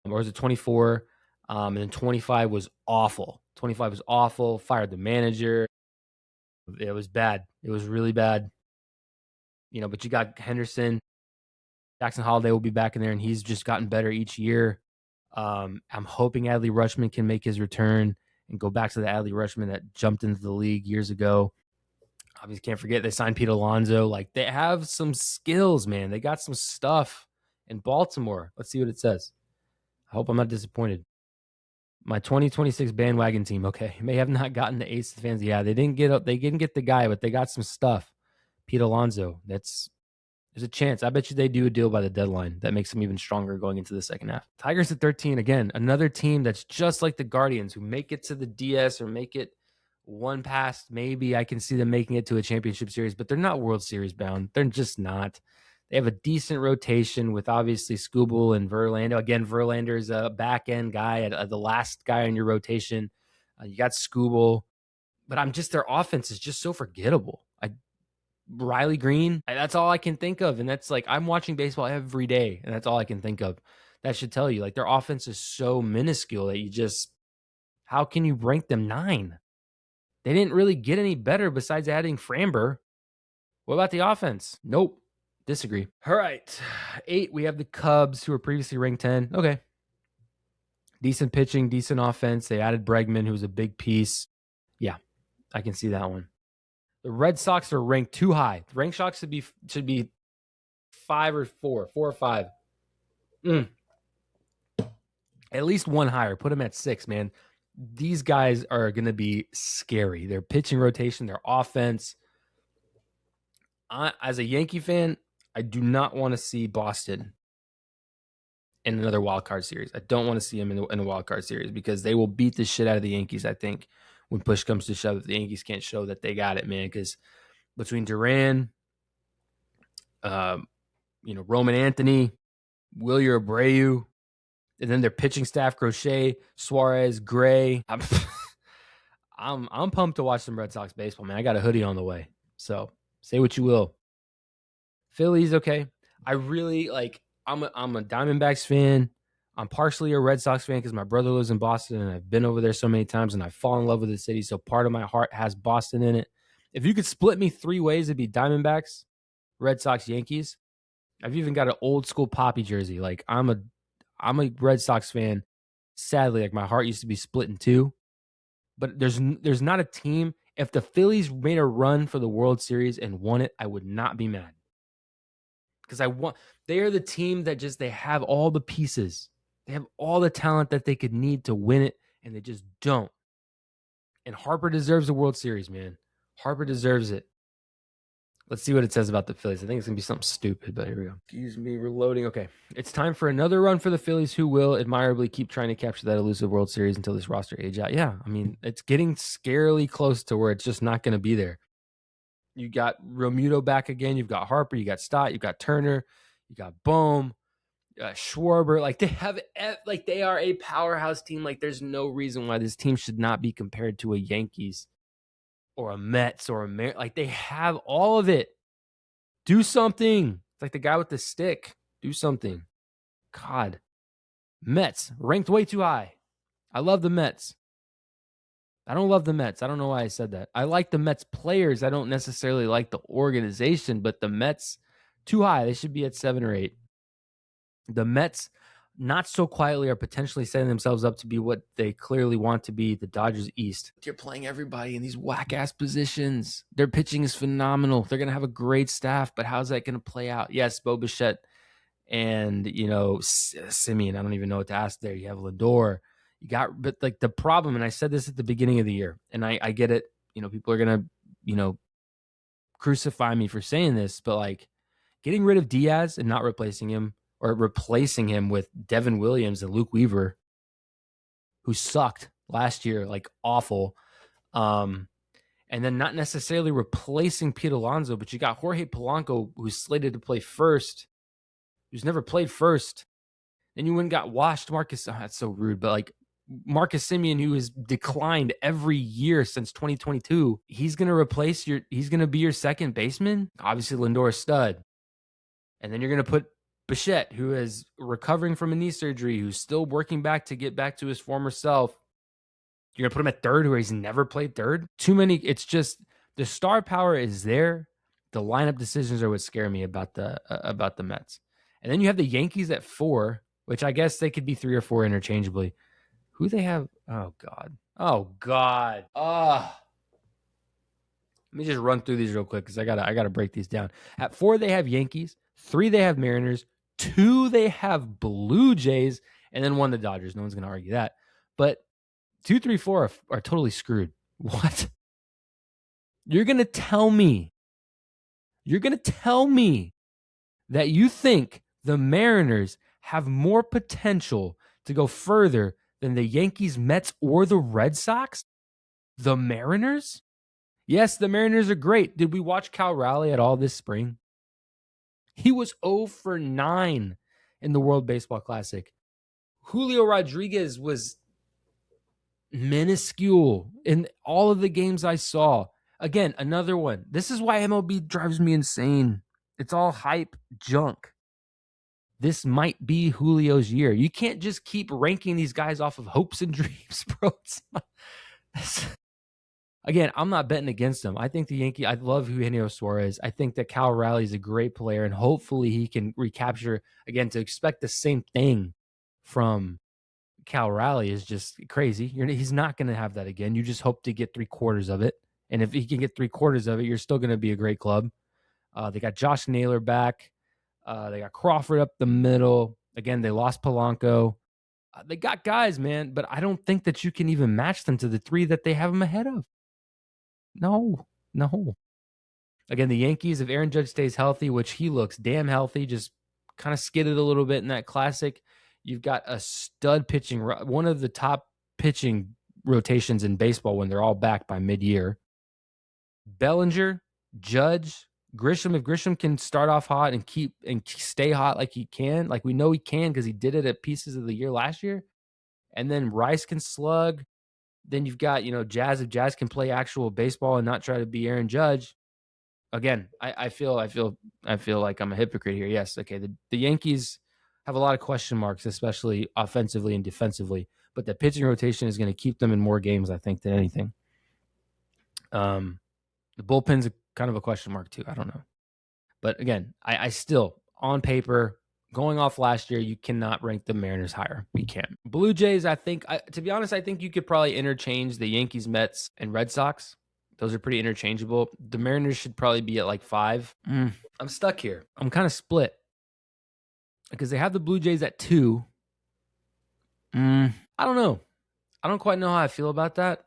Or was it 24? And then 25 was awful. 25 was awful. Fired the manager. It was bad. It was really bad. But you got Henderson. Jackson Holiday will be back in there, and he's just gotten better each year. I'm hoping Adley Rutschman can make his return and go back to the Adley Rutschman that jumped into the league years ago. Obviously, can't forget they signed Pete Alonso. Like, they have some skills, man. They got some stuff in Baltimore. Let's see what it says. I hope I'm not disappointed. My 2026 bandwagon team. Okay, may have not gotten the ace of fans. Yeah, they didn't get the guy, but they got some stuff. Pete Alonso. There's a chance. I bet you they do a deal by the deadline that makes them even stronger going into the second half. Tigers at 13. Again, another team that's just like the Guardians, who make it to the DS or make it one past. Maybe I can see them making it to a championship series, but they're not World Series bound. They're just not. They have a decent rotation with obviously Skubal and Verlander. Again, Verlander is a back-end guy, the last guy in your rotation. You got Skubal. But their offense is just so forgettable. Riley Green, that's all I can think of. And that's like, I'm watching baseball every day, and that's all I can think of. That should tell you, like, their offense is so minuscule that how can you rank them 9? They didn't really get any better besides adding Framber. What about the offense? Nope. Disagree. All right. 8, we have the Cubs, who were previously ranked 10. Okay. Decent pitching, decent offense. They added Bregman, who was a big piece. Yeah, I can see that one. The Red Sox are ranked too high. The Rank Sox should be 5 or 4 or 5. At least one higher. Put them at 6, man. these guys are going to be scary. Their pitching rotation, their offense. As a Yankee fan, I do not want to see Boston in another wild card series. I don't want to see them in a wild card series because they will beat the shit out of the Yankees, I think, when push comes to shove. If the Yankees can't show that they got it, man, because between Duran, Roman Anthony, Wilyer Abreu, and then their pitching staff, Crochet, Suarez, Gray. I'm pumped to watch some Red Sox baseball, man. I got a hoodie on the way. So say what you will. Phillies, okay. I really I'm a Diamondbacks fan. I'm partially a Red Sox fan because my brother lives in Boston and I've been over there so many times and I fall in love with the city. So part of my heart has Boston in it. If you could split me 3 ways, it'd be Diamondbacks, Red Sox, Yankees. I've even got an old school Poppy jersey. Like I'm a Red Sox fan. Sadly, like my heart used to be split in 2. But there's not a team. If the Phillies made a run for the World Series and won it, I would not be mad. Because they are the team that they have all the pieces. They have all the talent that they could need to win it, and they just don't. And Harper deserves a World Series, man. Harper deserves it. Let's see what it says about the Phillies. I think it's going to be something stupid, but here we go. Excuse me, reloading. Okay. It's time for another run for the Phillies, who will admirably keep trying to capture that elusive World Series until this roster age out. Yeah, I mean, it's getting scarily close to where it's just not going to be there. You got Romuto back again. You've got Harper. You got Stott. You got Turner. You got Bohm, Schwarber. They are a powerhouse team. Like, there's no reason why this team should not be compared to a Yankees or a Mets or a like they have all of it. Do something. It's like the guy with the stick. Do something. God. Mets ranked way too high. I love the Mets. I don't love the Mets. I don't know why I said that. I like the Mets players. I don't necessarily like the organization, but the Mets too high. They should be at 7 or 8. The Mets, not so quietly, are potentially setting themselves up to be what they clearly want to be, the Dodgers East. They're playing everybody in these whack-ass positions. Their pitching is phenomenal. They're going to have a great staff, but how's that going to play out? Yes, Bo Bichette and, Simeon. I don't even know what to ask there. You have Lindor. But like the problem, and I said this at the beginning of the year, and I get it. People are going to, crucify me for saying this, but like getting rid of Diaz and not replacing him, or replacing him with Devin Williams and Luke Weaver, who sucked last year, like awful. And then not necessarily replacing Pete Alonso, but you got Jorge Polanco, who's slated to play first, who's never played first. Then you went and got washed Marcus. Oh, that's so rude, but like Marcus Simeon, who has declined every year since 2022, he's going to be your second baseman. Obviously, Lindor stud. And then you're going to put Bichette, who is recovering from a knee surgery, who's still working back to get back to his former self. You're going to put him at third, where he's never played third. Too many. It's just the star power is there. The lineup decisions are what scare me about the Mets. And then you have the Yankees at 4, which I guess they could be 3 or 4 interchangeably. Who they have? Oh, God. Let me just run through these real quick because I gotta break these down. At 4, they have Yankees. 3, they have Mariners. 2, they have Blue Jays. And then 1, the Dodgers. No one's going to argue that. But 2, 3, 4 are totally screwed. What? You're going to tell me that you think the Mariners have more potential to go further than the Yankees, Mets, or the Red Sox? The Mariners? Yes, the Mariners are great. Did we watch Cal Raleigh at all this spring? He was 0 for 9 in the World Baseball Classic. Julio Rodriguez was minuscule in all of the games I saw. Again, another one. This is why MLB drives me insane. It's all hype junk. This might be Julio's year. You can't just keep ranking these guys off of hopes and dreams, bro. Again, I'm not betting against him. I think I love Eugenio Suarez. I think that Cal Raleigh is a great player, and hopefully he can recapture. Again, to expect the same thing from Cal Raleigh is just crazy. He's not going to have that again. You just hope to get 3/4 of it. And if he can get 3/4 of it, you're still going to be a great club. They got Josh Naylor back. They got Crawford up the middle. Again, they lost Polanco. They got guys, man, but I don't think that you can even match them to the 3 that they have them ahead of. No, no. Again, the Yankees, if Aaron Judge stays healthy, which he looks damn healthy, just kind of skidded a little bit in that classic. You've got a stud pitching, one of the top pitching rotations in baseball when they're all back by mid-year. Bellinger, Judge, Grisham. If Grisham can start off hot and stay hot like he can, like we know he can because he did it at pieces of the year last year, and then Rice can slug. Then you've got, Jazz. If Jazz can play actual baseball and not try to be Aaron Judge, again, I feel like I'm a hypocrite here. Yes, okay. The Yankees have a lot of question marks, especially offensively and defensively, but the pitching rotation is going to keep them in more games, I think, than anything. The bullpen's kind of a question mark too. I don't know, but again, I still, on paper, going off last year, you cannot rank the Mariners higher. We can't. Blue Jays, to be honest, I think you could probably interchange the Yankees, Mets, and Red Sox. Those are pretty interchangeable. The Mariners should probably be at like 5. I'm stuck here. I'm kind of split because they have the Blue Jays at 2. I don't know. I don't quite know how I feel about that.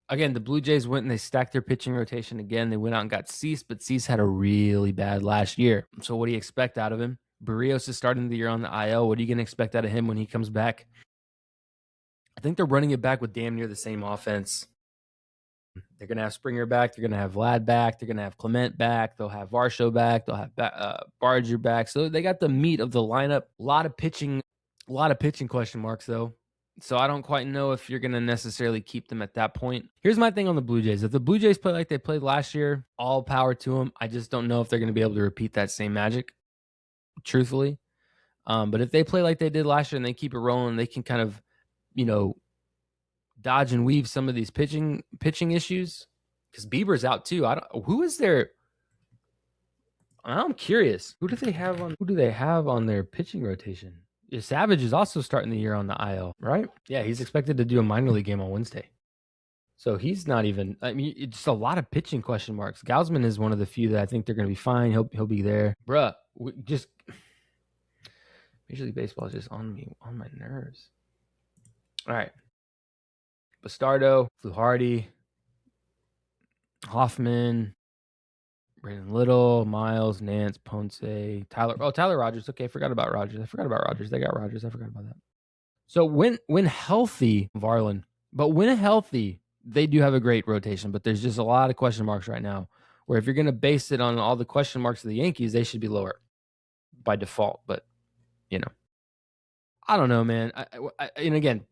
Again, the Blue Jays went and they stacked their pitching rotation again. They went out and got Cease, but Cease had a really bad last year. So what do you expect out of him? Barrios is starting the year on the IL. What are you going to expect out of him when he comes back? I think they're running it back with damn near the same offense. They're going to have Springer back. They're going to have Vlad back. They're going to have Clement back. They'll have Varsho back. They'll have Barger back. So they got the meat of the lineup. A lot of pitching question marks, though. So I don't quite know if you're going to necessarily keep them at that point. Here's my thing on the Blue Jays. If the Blue Jays play like they played last year, all power to them. I just don't know if they're going to be able to repeat that same magic, truthfully. But if they play like they did last year and they keep it rolling, they can kind of, dodge and weave some of these pitching issues. Because Bieber's out too. Who is there? I'm curious. Who do they have on their pitching rotation? Savage is also starting the year on the IL, right? Yeah, he's expected to do a minor league game on Wednesday. So he's not even, it's just a lot of pitching question marks. Gausman is one of the few that I think they're going to be fine. He'll be there. Bruh, Major League Baseball is just on my nerves. All right. Bastardo, Fluharty, Hoffman, Brandon Little, Miles, Nance, Ponce, Tyler. Oh, Tyler Rogers. Okay, I forgot about Rogers. They got Rogers. I forgot about that. So when healthy, Varlin, but when healthy, they do have a great rotation. But there's just a lot of question marks right now. Where if you're going to base it on all the question marks of the Yankees, they should be lower by default. But I don't know, man. And again,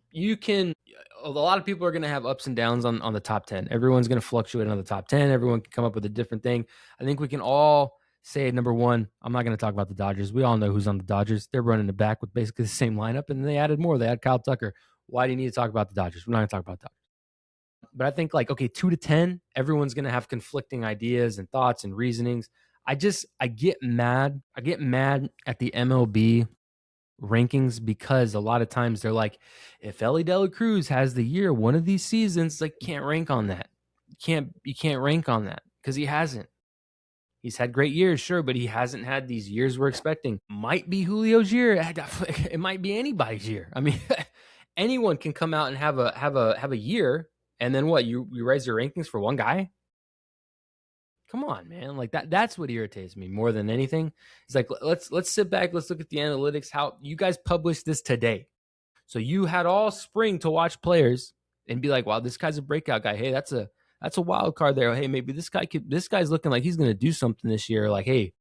a lot of people are going to have ups and downs on the top 10. Everyone's going to fluctuate on the top 10. Everyone can come up with a different thing. I think we can all say, number one, I'm not going to talk about the Dodgers. We all know who's on the Dodgers. They're running it back with basically the same lineup, and they added more. They had Kyle Tucker. Why do you need to talk about the Dodgers? We're not going to talk about Dodgers. But I think 2 to 10, everyone's going to have conflicting ideas and thoughts and reasonings. I get mad. I get mad at the MLB rankings because a lot of times they're like, if Ellie De La Cruz has the year one of these seasons, can't rank on that. You can't rank on that because he hasn't. He's had great years, sure, but he hasn't had these years we're expecting. Might be Julio's year. It might be anybody's year. Anyone can come out and have a year, and then what? You raise your rankings for one guy? Come on, man. That's what irritates me more than anything. It's let's sit back, let's look at the analytics. How you guys published this today. So you had all spring to watch players and be like, wow, this guy's a breakout guy. Hey, that's a wild card there. Hey, maybe this guy's looking like he's gonna do something this year. Hey,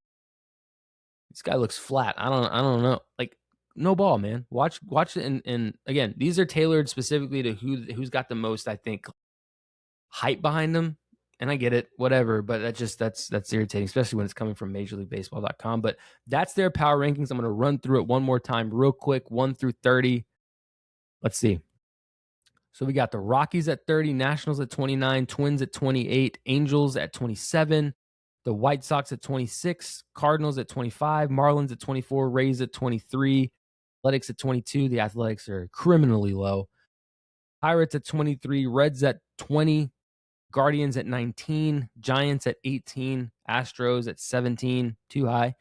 this guy looks flat. I don't know. No ball, man. Watch it and again, these are tailored specifically to who's got the most, I think, hype behind them. And I get it, whatever, but that's irritating, especially when it's coming from MajorLeagueBaseball.com. But that's their power rankings. I'm going to run through it one more time real quick, 1 through 30. Let's see. So we got the Rockies at 30, Nationals at 29, Twins at 28, Angels at 27, the White Sox at 26, Cardinals at 25, Marlins at 24, Rays at 23, Athletics at 22. The Athletics are criminally low. Pirates at 23, Reds at 20, Guardians at 19, Giants at 18, Astros at 17, too high.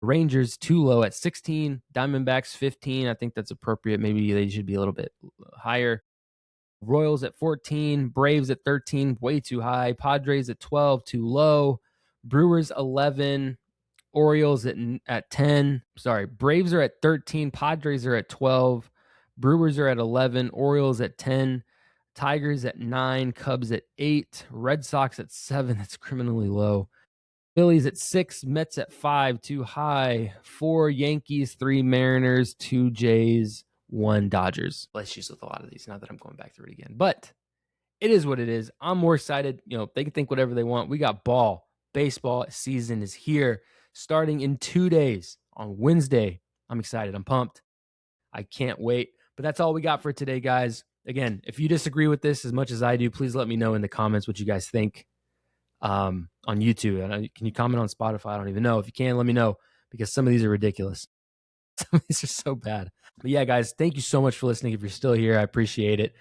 Rangers too low at 16. Diamondbacks 15. I think that's appropriate. Maybe they should be a little bit higher. Royals at 14. Braves at 13. Way too high. Padres at 12. Too low. Brewers 11. Orioles at 10. Sorry, Braves are at 13. Padres are at 12. Brewers are at 11. Orioles at 10. Tigers at 9. Cubs at 8. Red Sox at 7. That's criminally low. Phillies at 6. Mets at 5. Too high. 4 Yankees, 3 Mariners, 2 Jays, 1 Dodgers. Issues with a lot of these now that I'm going back through it again. But it is what it is. I'm more excited. They can think whatever they want. We got ball. Baseball season is here, starting in 2 days on Wednesday. I'm excited. I'm pumped. I can't wait. But that's all we got for today, guys. Again, if you disagree with this as much as I do, please let me know in the comments what you guys think on YouTube. Can you comment on Spotify? I don't even know. If you can, let me know, because some of these are ridiculous. Some of these are so bad. But yeah, guys, thank you so much for listening. If you're still here, I appreciate it.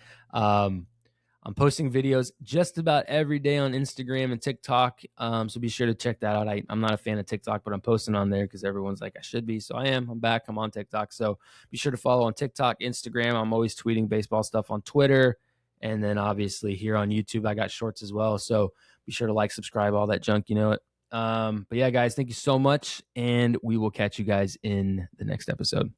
I'm posting videos just about every day on Instagram and TikTok, so be sure to check that out. I'm not a fan of TikTok, but I'm posting on there because everyone's like, I should be. So I am. I'm back. I'm on TikTok. So be sure to follow on TikTok, Instagram. I'm always tweeting baseball stuff on Twitter. And then obviously here on YouTube, I got shorts as well. So be sure to like, subscribe, all that junk. You know it. But yeah, guys, thank you so much. And we will catch you guys in the next episode.